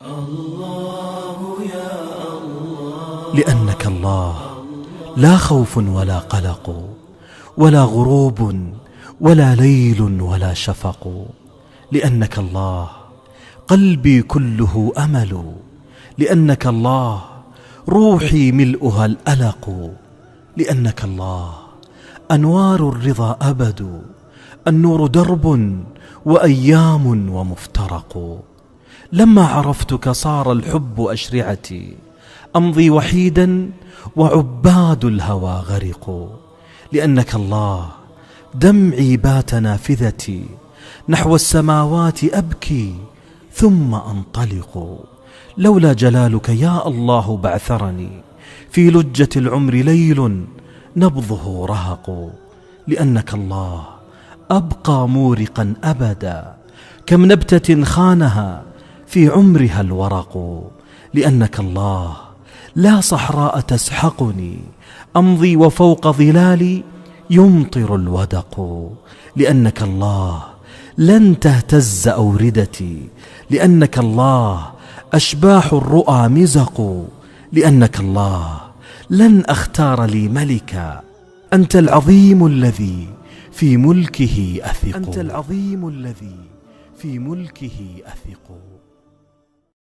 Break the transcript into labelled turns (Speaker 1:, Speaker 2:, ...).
Speaker 1: الله يا الله.
Speaker 2: لأنك الله لا خوف ولا قلق ولا غروب ولا ليل ولا شفق. لأنك الله قلبي كله أمل. لأنك الله روحي ملؤها الألق. لأنك الله أنوار الرضا أبد. النور درب وأيام ومفترق. لما عرفتك صار الحب أشرعتي. أمضي وحيدا وعباد الهوى غرق. لأنك الله دمعي بات نافذتي. نحو السماوات أبكي ثم أنطلق. لولا جلالك يا الله بعثرني. في لجة العمر ليل نبضه رهق. لأنك الله أبقى مورقا أبدا. كم نبتة خانها في عمرها الورق. لأنك الله لا صحراء تسحقني. أمضي وفوق ظلالي يمطر الودق. لأنك الله لن تهتز أوردتي. لأنك الله أشباح الرؤى مزق. لأنك الله لن أختار لي ملكا. أنت العظيم الذي في ملكه أثق. أنت العظيم الذي في ملكه أثق.